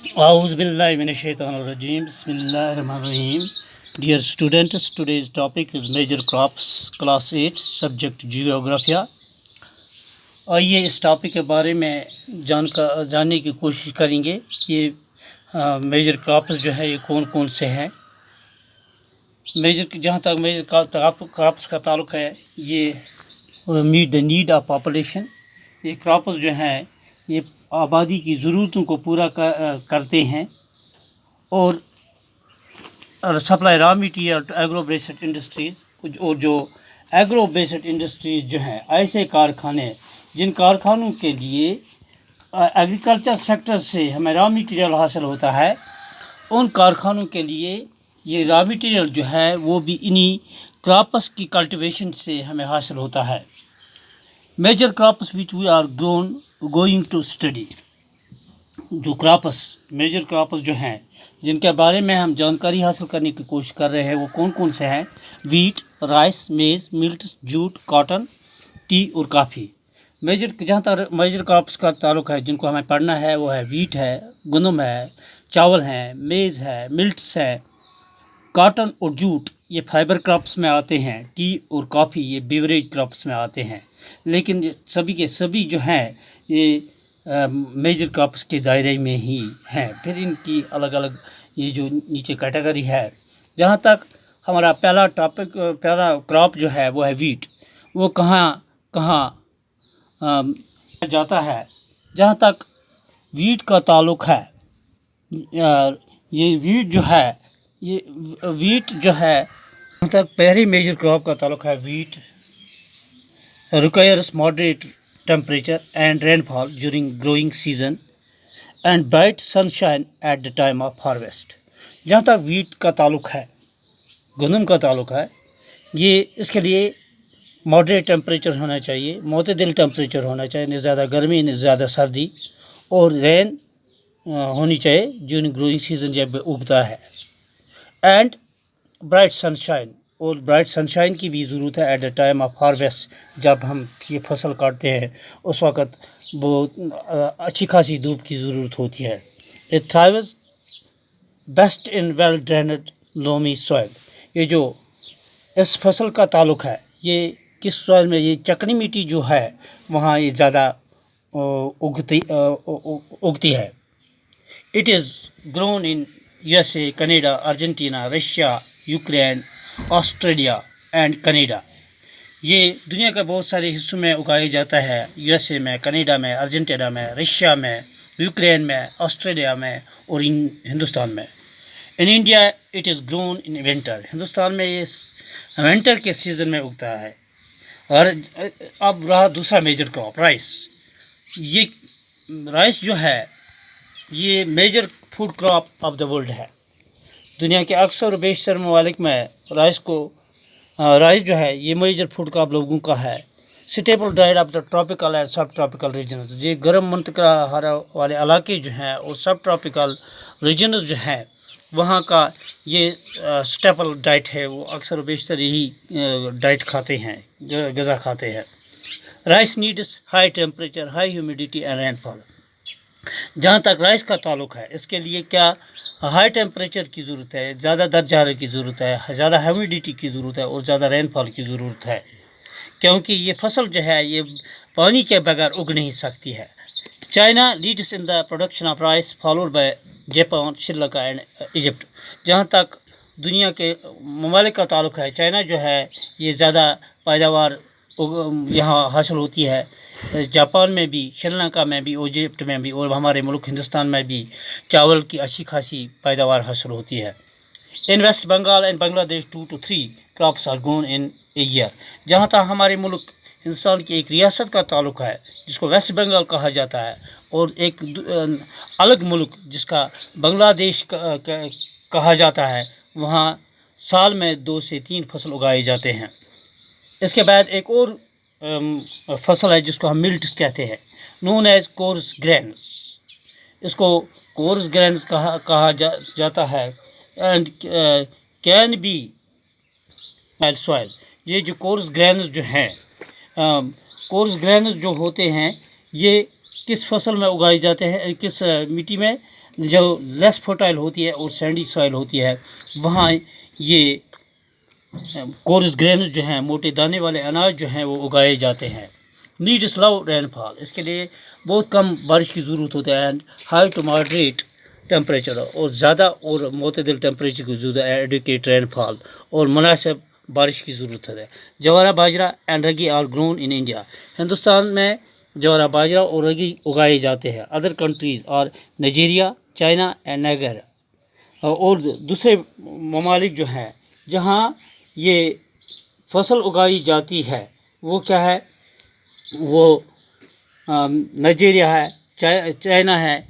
A'udhu billahi minash shaitanir rajim. Bismillahirrahmanirrahim. Dear students, today's topic is major crops, class 8, subject geography. आइए इस topic के बारे में जानने की कोशिश करेंगे कि मेजर क्रॉप्स जो है ये कौन कौन से हैं। जहाँ तक मेजर क्रॉप्स का ताल्लुक है, ये meet the need of population. ये क्रॉप्स जो हैं ये आबादी की ज़रूरतों को पूरा करते हैं और supply raw material to agro based industries. और जो एग्रो बेस्ड इंडस्ट्रीज़ जो हैं, ऐसे कारखाने जिन कारखानों के लिए एग्रीकल्चर सेक्टर से हमें रॉ मटीरियल हासिल होता है, उन कारखानों के लिए ये रॉ मटीरियल जो है वो भी इन्हीं क्रॉप्स की कल्टीवेशन से हमें हासिल होता है। Major crops which we are grown going to study. जो क्रॉप्स मेजर क्रॉप्स जो हैं जिनके बारे में हम जानकारी हासिल करने की कोशिश कर रहे हैं वो कौन कौन से हैं? वीट, राइस, मेज़, मिल्ट, जूट, कॉटन, टी और कॉफ़ी। जहाँ तक मेजर क्रॉप्स का ताल्लुक है जिनको हमें पढ़ना है वो है वीट है, गंदम है, चावल है, मेज़ है, मिल्ट्स है, कॉटन और जूट ये फाइबर क्रॉप्स में आते हैं। टी और कॉफ़ी ये बेवरेज क्रॉप्स में आते हैं। लेकिन सभी के सभी जो हैं ये मेजर क्रॉप्स के दायरे में ही हैं। फिर इनकी अलग अलग ये जो नीचे कैटेगरी है। जहाँ तक हमारा पहला क्रॉप जो है वो है वीट। वो कहाँ जाता है? जहाँ तक वीट का ताल्लुक है, ये वीट जो है जहाँ तक पहली मेजर क्रॉप का ताल्लुक है wheat requires moderate temperature and rainfall during growing season and bright sunshine at the time of harvest। जहाँ तक वीट का ताल्लुक है, गंदम का ताल्लुक है, ये इसके लिए मॉडरेट टेम्परेचर होना चाहिए, معتدل टेम्परेचर होना चाहिए, न ज़्यादा गर्मी न ज़्यादा सर्दी, और रेन होनी चाहिए ड्यूरिंग ग्रोइंग सीजन जब उगता है। एंड ब्राइट सनशाइन, और ब्राइट सनशाइन की भी ज़रूरत है at the time of harvest. जब हम ये फसल काटते हैं उस वक़्त बहुत अच्छी खासी धूप की ज़रूरत होती है। It thrives best in well drained loamy soil. ये जो इस फसल का ताल्लुक है ये किस सॉइल में, ये चकनी मिट्टी जो है वहाँ ये ज़्यादा उगती है। It is grown in USA, Canada, Argentina, Russia, Ukraine, Australia and Canada. ये दुनिया के बहुत सारे हिस्सों में उगाया जाता है। USA में, कनाडा में, अर्जेंटीना में, रशिया में, यूक्रेन में, ऑस्ट्रेलिया में और हिंदुस्तान में। In India it is grown in winter. Hindustan में ये विंटर के सीज़न में उगता है। और अब रहा दूसरा मेजर क्रॉप राइस। ये राइस जो है ये major food crop of the world है। दुनिया के अक्सर बेशतर ममालिक में राइस जो है ये मेजर फूड क्रॉप लोगों का है। Staple diet of the tropical and सब ट्रॉपिकल रीजन्स। ये गर्म मंतका वाले इलाके जो हैं और सब ट्रॉपिकल रीजन्स जो हैं वहाँ का ये स्टेपल डाइट है। वो अक्सर बेशतर यही डाइट खाते हैं, ग़िज़ा खाते हैं। Rice needs high temperature, high humidity and rainfall. जहाँ तक राइस का ताल्लुक है इसके लिए क्या हाई टेम्परेचर की ज़रूरत है, ज़्यादा दर्ज हरारत की ज़रूरत है, ज़्यादा ह्यूमिडिटी की ज़रूरत है और ज़्यादा रेनफॉल की ज़रूरत है, क्योंकि ये फसल जो है ये पानी के बगैर उग नहीं सकती है। China leads in the production of rice followed by Japan, Sri Lanka and Egypt. जहाँ तक दुनिया के ममालिक का ताल्लुक है, चाइना जो है ये ज़्यादा पैदावार यहाँ हासिल होती है। जापान में भी, श्रीलंका में भी, इजिप्ट में भी और हमारे मुल्क हिंदुस्तान में भी चावल की अच्छी खासी पैदावार हासिल होती है। In West Bengal and Bangladesh 2 to 3 crops are grown in a year. जहाँ तक हमारे मुल्क हिंदुस्तान की एक रियासत का ताल्लुक है जिसको वेस्ट बंगाल कहा जाता है, और एक अलग मुल्क जिसका बांग्लादेश कहा जाता है, वहाँ साल में 2 से 3 फसल उगाए जाते हैं। इसके बाद एक और फसल है जिसको हम मिल्ट्स कहते हैं, नोन एज कोर्स ग्रेन। इसको कोर्स ग्रेन कहा जाता है एंड कैन बी सॉइल। ये जो कोर्स ग्रेन जो हैं, कोर्स ग्रेन जो होते हैं ये किस फसल में उगाए जाते हैं, किस मिट्टी में जो लेस फर्टाइल होती है और सैंडी सॉइल होती है, वहाँ ये कोर्स ग्रेन जो हैं, मोटे दाने वाले अनाज जो हैं वो उगाए जाते हैं। नीड स्लो रेनफॉल, इसके लिए बहुत कम बारिश की ज़रूरत होती है। And high to moderate temperature, और ज़्यादा और मतदल टेम्परेचर की ज़रूरत है। एडिकेट रेनफॉल, और मुनासिब बारिश की ज़रूरत है। Jowar bajra and ragi are grown in India, Hindustan में जवारा बाजरा और रगी उगाए जाते हैं। अदर कंट्रीज़ और नाइजीरिया, चाइना एंड नाइगर, और दूसरे ममालिक जो हैं जहाँ ये फसल उगाई जाती है वो क्या है, वो नाइजीरिया है, चाइना है,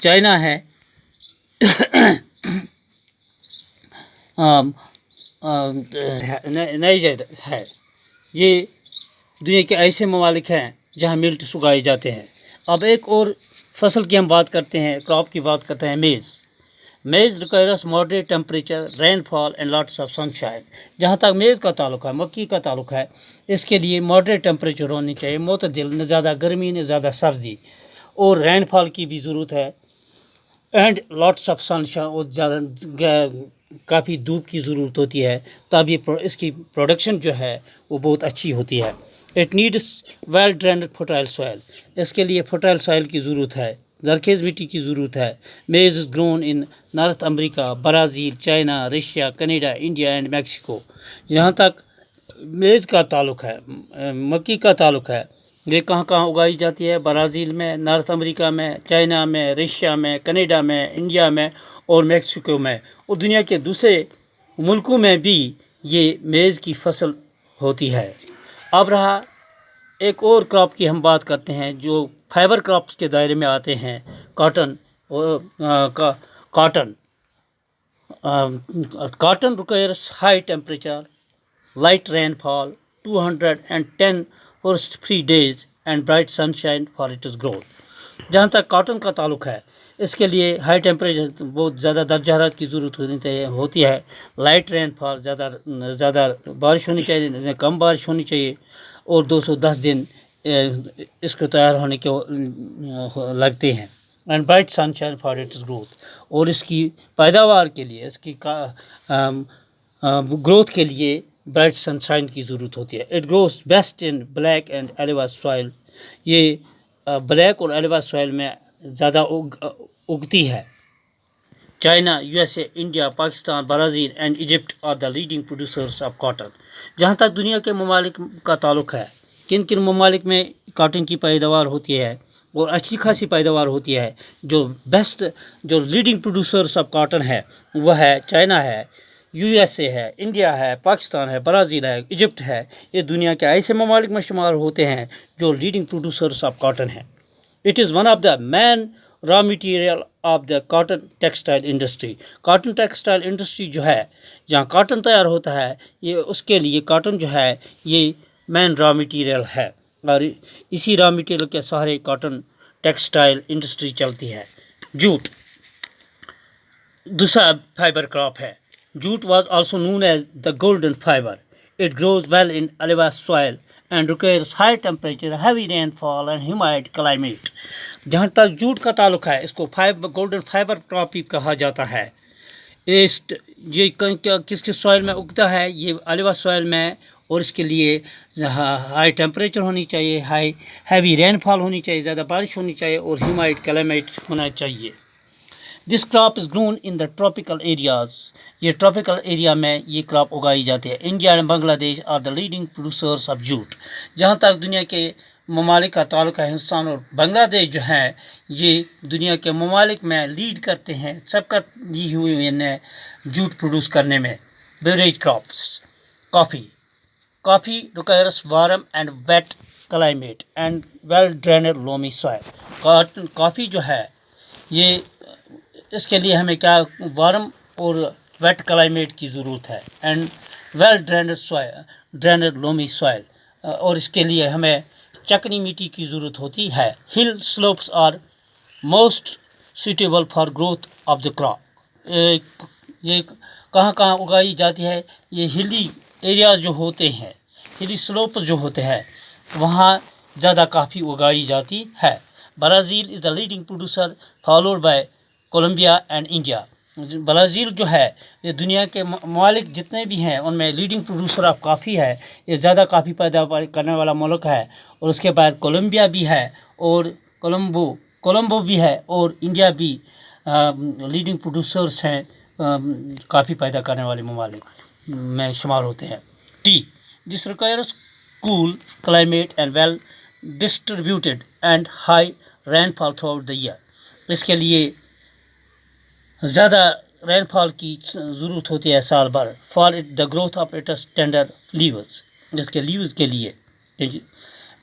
चाइना है, नाइजर है। ये दुनिया के ऐसे ममालिक हैं जहाँ मिल्ट्स उगाए जाते हैं। अब एक और फसल की हम बात करते हैं, क्रॉप की बात करते हैं, मेज़। मेज़ requires moderate temperature, rainfall and lots of sunshine. जहाँ तक मेज़ का ताल्लुक है, मक्की का ताल्लुक है, इसके लिए मॉडरेट टेम्परेचर होनी चाहिए, मुतदिल, न ज़्यादा गर्मी न ज़्यादा सर्दी, और रेनफॉल की भी ज़रूरत है। एंड लॉट्स ऑफ सनशाइन, और ज़्यादा काफ़ी धूप की ज़रूरत होती है, तब ये इसकी प्रोडक्शन जो है वो बहुत अच्छी होती है। It needs well drained fertile soil, इसके लिए फर्टाइल सॉइल की ज़रूरत है, जरखेज़ मिट्टी की ज़रूरत है। मेज़ is grown in north America, Brazil, China, Russia, Canada, India and Mexico. जहाँ तक मेज़ का ताल्लुक है, मक्की का ताल्लुक है, ये कहाँ कहाँ उगाई जाती है? ब्राज़ील में, नॉर्थ अमेरिका में, चाइना में, रशिया में, कनाडा में, इंडिया में और मैक्सिको में, और दुनिया के दूसरे मुल्कों में भी ये मेज़ की फसल होती है। अब रहा एक और क्रॉप की हम बात करते हैं जो फाइबर क्रॉप्स के दायरे में आते हैं, cotton. Cotton requires high temperature, light rainfall, 210 forest-free days and bright sunshine for its growth। जहाँ तक कॉटन का ताल्लुक है, इसके लिए हाई टेम्परेचर, बहुत ज़्यादा दर्जा हरारत की ज़रूरत होती है। लाइट रेनफॉल, ज़्यादा बारिश होनी चाहिए, कम बारिश होनी चाहिए, और 210 दिन इसको तैयार होने के लगते हैं। And bright sunshine for its growth, और इसकी पैदावार के लिए, इसकी ग्रोथ के लिए ब्राइट सनशाइन की ज़रूरत होती है। It grows best in black and alluvial soil, ये ब्लैक और एलिवा सॉइल में ज़्यादा उगती है। China, USA, India, Pakistan, Brazil and Egypt are the leading producers of cotton. जहाँ तक दुनिया के ममालिक का ताल्लुक है, किन किन ममालिक में कॉटन की पैदावार होती है और अच्छी खासी पैदावार होती है, जो लीडिंग प्रोड्यूसर्स ऑफ कॉटन है वह है चाइना है, यूएसए है, इंडिया है, पाकिस्तान है, ब्राज़ील है, इजिप्ट है। ये दुनिया के ऐसे ममालिक में शुमार होते हैं जो लीडिंग प्रोड्यूसर्स ऑफ कॉटन हैं। It is one of the main raw material of the cotton textile industry. Cotton textile industry जो है, जहाँ कॉटन तैयार होता है, ये उसके लिए कॉटन जो है ये मेन रॉ मटेरियल है, और इसी रॉ मटेरियल के सहारे कॉटन टेक्सटाइल इंडस्ट्री चलती है। जूट दूसरा फाइबर क्रॉप है। Jute was also known as the golden fiber. It grows well in alluvial soil and requires high temperature, heavy rainfall and humid climate. जहाँ तक jute का ताल्लुक है, इसको गोल्डन फाइबर क्रॉप भी कहा जाता है। ये किस किस सॉइल में उगता है? ये अलुवा सॉइल में, और इसके लिए हाई टेम्परेचर होनी चाहिए, हैवी रेनफॉल होनी चाहिए, ज़्यादा बारिश होनी चाहिए, और ह्यूमिड क्लाइमेट होना चाहिए। This crop is grown in the tropical areas. ये ट्रॉपिकल एरिया में ये क्रॉप उगाई जाती है। India and Bangladesh are the leading producers of jute. जहाँ तक दुनिया के ममालिक का ताल्लुक है, हिंदुस्तान और बांग्लादेश जो हैं, ये दुनिया के ममालिक में लीड करते हैं, सबका ली हुई इन्हें जूट प्रोड्यूस करने में। Beverage crops, coffee requires warm and wet climate and well drained loamy soil. Coffee जो है ये, इसके लिए हमें क्या, वार्म और वेट क्लाइमेट की ज़रूरत है, and well drained loamy soil, और इसके लिए हमें चकनी मिट्टी की ज़रूरत होती है। Hill slopes are most suitable for growth of the crop. ये कहाँ कहाँ उगाई जाती है? ये हिली एरिया जो होते हैं, हिली स्लोप जो होते हैं, वहाँ ज़्यादा कॉफ़ी उगाई जाती है। Brazil is the leading producer followed by Colombia and India. Brazil जो है ये दुनिया के ममालिक जितने भी हैं उनमें लीडिंग प्रोड्यूसर ऑफ कॉफ़ी है, ये ज़्यादा कॉफ़ी पैदा करने वाला मुल्क है। और उसके बाद कोलंबिया भी है और कोलंबो भी है और इंडिया भी लीडिंग प्रोड्यूसर्स हैं, कॉफ़ी पैदा करने वाले ममालिक में शुमार होते हैं। T this requires cool climate and well distributed and high rainfall through out the year. इसके लिए ज़्यादा रेनफॉल की ज़रूरत होती है साल भर। For it the growth of its tender leaves, इसके लीव्स के लिए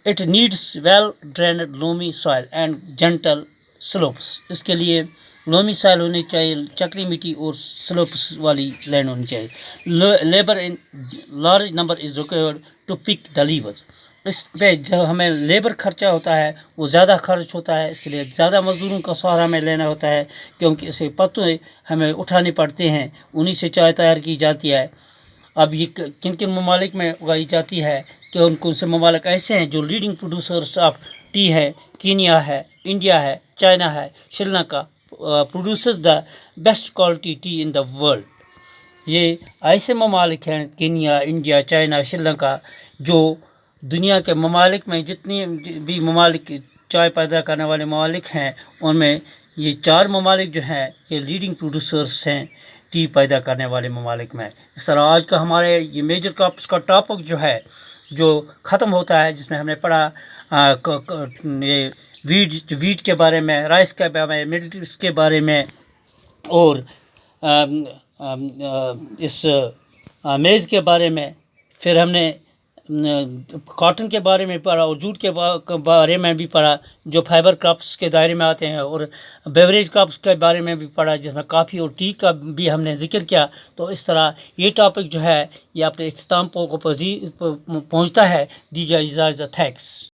it needs well drained loamy soil and gentle slopes. इसके लिए लोमी सॉइल होनी चाहिए, चकनी मिट्टी और स्लोप्स वाली लैंड होनी चाहिए। Labour in large number is required to pick the leaves. इस पे जब हमें लेबर खर्चा होता है वो ज़्यादा खर्च होता है, इसके लिए ज़्यादा मज़दूरों का सहारा हमें लेना होता है, क्योंकि इसे पत्ते हमें उठाने पड़ते हैं, उन्हीं से चाय तैयार की जाती है। अब ये किन किन ममालिक में उगाई जाती है कि उनको से ममालिक ऐसे हैं जो लीडिंग प्रोड्यूसर्स ऑफ टी है, कीनिया है, इंडिया है, चाइना है, Sri Lanka producers the best quality T in the world. ये ऐसे ममालिक हैं कीनिया, इंडिया, चाइना, श्रीलंका, जो दुनिया के ममालिक में जितनी भी ममालिक चाय पैदा करने वाले ममालिक हैं उनमें ये 4 ममालिक जो हैं ये लीडिंग प्रोड्यूसर्स हैं टी पैदा करने वाले ममालिक में। इस तरह आज का हमारे ये मेजर क्रॉप्स का टॉपिक जो है जो ख़त्म होता है, जिसमें हमने पढ़ा ये वीट के बारे में, राइस के बारे में, मिलेट्स के बारे में और इस मेज़ के बारे में। फिर हमने कॉटन के बारे में पढ़ा और जूट के बारे में भी पढ़ा जो फाइबर क्रॉप्स के दायरे में आते हैं, और बेवरेज क्रॉप्स के बारे में भी पढ़ा जिसमें कॉफ़ी और टी का भी हमने जिक्र किया। तो इस तरह ये टॉपिक जो है ये अपने इख्तिताम को पहुंचता है। दीजिए इजाज़त, थैंक्स।